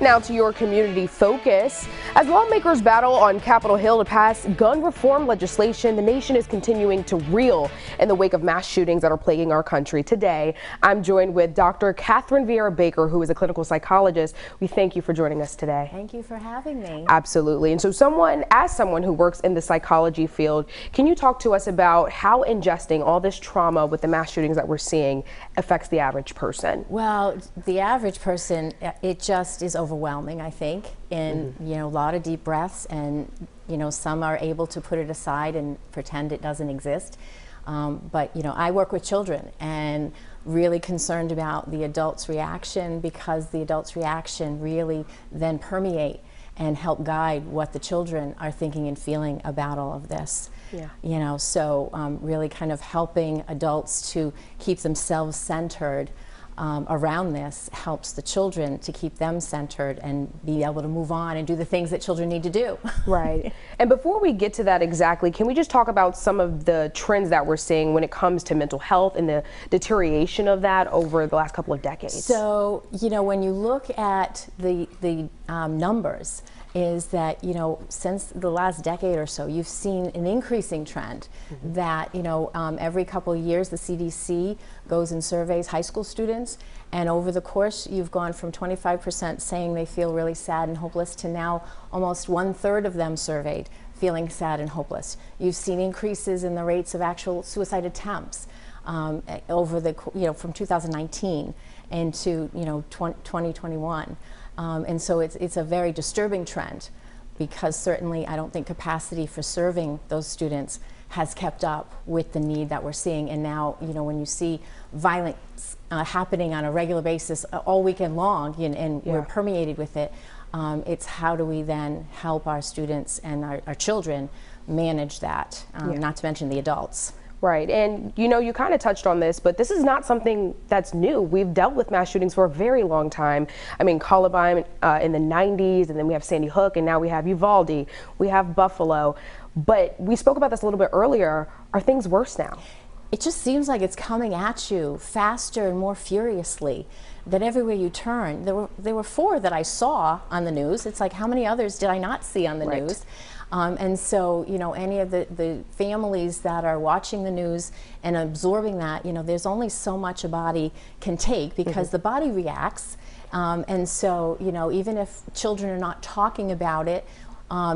Now to your community focus. As lawmakers battle on Capitol Hill to pass gun reform legislation, the nation is continuing to reel in the wake of mass shootings that are plaguing our country. Today, I'm joined with Dr. Vieira-Baker, who is a clinical psychologist. We thank you for joining us today. Thank you for having me. Absolutely. And so as someone who works in the psychology field, can you talk to us about how ingesting all this trauma with the mass shootings that we're seeing affects the average person? Well, the average person, it just is overwhelming, I think, and a lot of deep breaths, and some are able to put it aside and pretend it doesn't exist. But I work with children and really concerned about the adults' reaction, because the adults' reaction really then permeate and help guide what the children are thinking and feeling about all of this. Yeah. So really kind of helping adults to keep themselves centered around this helps the children to keep them centered and be able to move on and do the things that children need to do. Right. And before we get to that exactly, can we just talk about some of the trends that we're seeing when it comes to mental health and the deterioration of that over the last couple of decades? So, when you look at the numbers, is that since the last decade or so, you've seen an increasing trend that every couple of years the CDC goes and surveys high school students, and over the course you've gone from 25% saying they feel really sad and hopeless to now almost 1/3 of them surveyed feeling sad and hopeless. You've seen increases in the rates of actual suicide attempts over the from 2019 into 2021. And so it's a very disturbing trend, because certainly I don't think capacity for serving those students has kept up with the need that we're seeing. And now, when you see violence happening on a regular basis all weekend long, and we're permeated with it, it's how do we then help our students and our children manage that, not to mention the adults. Right. And you kind of touched on this, but this is not something that's new. We've dealt with mass shootings for a very long time. I mean, Columbine in the 90s, and then we have Sandy Hook, and now we have Uvalde, we have Buffalo. But we spoke about this a little bit earlier. Are things worse now? It just seems like it's coming at you faster and more furiously, that everywhere you turn. There were 4 that I saw on the news. It's like, how many others did I not see on the news? And so, any of the families that are watching the news and absorbing that, there's only so much a body can take, because the body reacts. And so, even if children are not talking about it,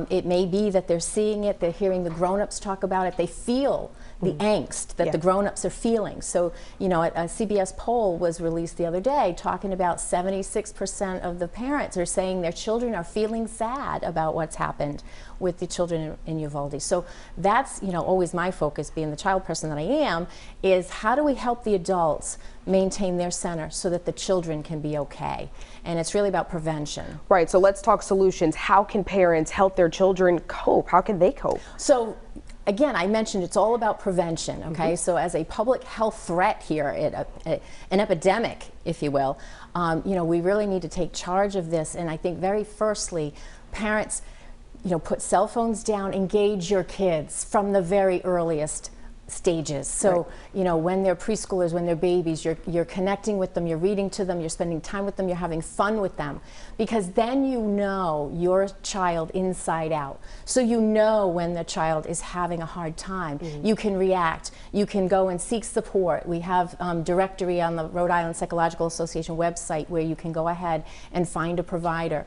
it may be that they're seeing it, they're hearing the grown-ups talk about it, they feel the angst that the grown-ups are feeling. So, a CBS poll was released the other day talking about 76% of the parents are saying their children are feeling sad about what's happened with the children in Uvalde. So that's, always my focus, being the child person that I am, is how do we help the adults maintain their center so that the children can be okay? And it's really about prevention. Right, so let's talk solutions. How can parents help their children cope? How can they cope? So, again, I mentioned it's all about prevention, okay? So as a public health threat here, an epidemic, if you will, we really need to take charge of this. And I think very firstly, parents, put cell phones down, engage your kids from the very earliest stages. So, when they're preschoolers, when they're babies, you're connecting with them, you're reading to them, you're spending time with them, you're having fun with them, because then you know your child inside out. So when the child is having a hard time, you can react, you can go and seek support. We have directory on the Rhode Island Psychological Association website where you can go ahead and find a provider.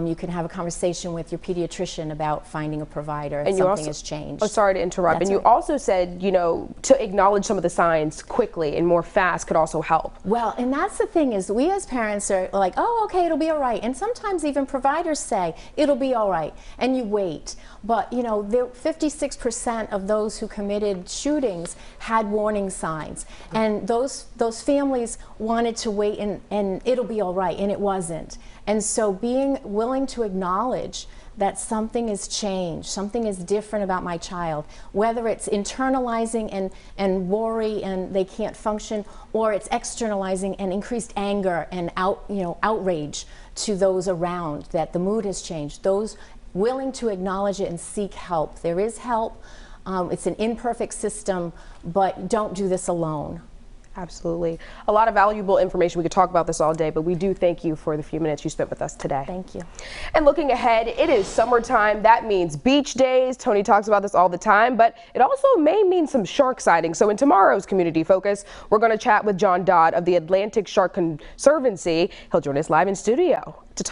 You can have a conversation with your pediatrician about finding a provider if something has changed. Oh, sorry to interrupt. And you also said, to acknowledge some of the signs quickly and more fast could also help. Well, and that's the thing, is we as parents are like, oh, okay, it'll be all right. And sometimes even providers say, it'll be all right. And you wait. But, 56% of those who committed shootings had warning signs. And those families wanted to wait and it'll be all right. And it wasn't. And so being willing to acknowledge that something has changed, something is different about my child, whether it's internalizing and worry and they can't function, or it's externalizing and increased anger and outrage to those around, that the mood has changed. Those willing to acknowledge it and seek help. There is help. It's an imperfect system, but don't do this alone. Absolutely. A lot of valuable information. We could talk about this all day, but we do thank you for the few minutes you spent with us today. Thank you. And looking ahead, it is summertime. That means beach days. Tony talks about this all the time, but it also may mean some shark sightings. So in tomorrow's Community Focus, we're going to chat with John Dodd of the Atlantic Shark Conservancy. He'll join us live in studio to talk.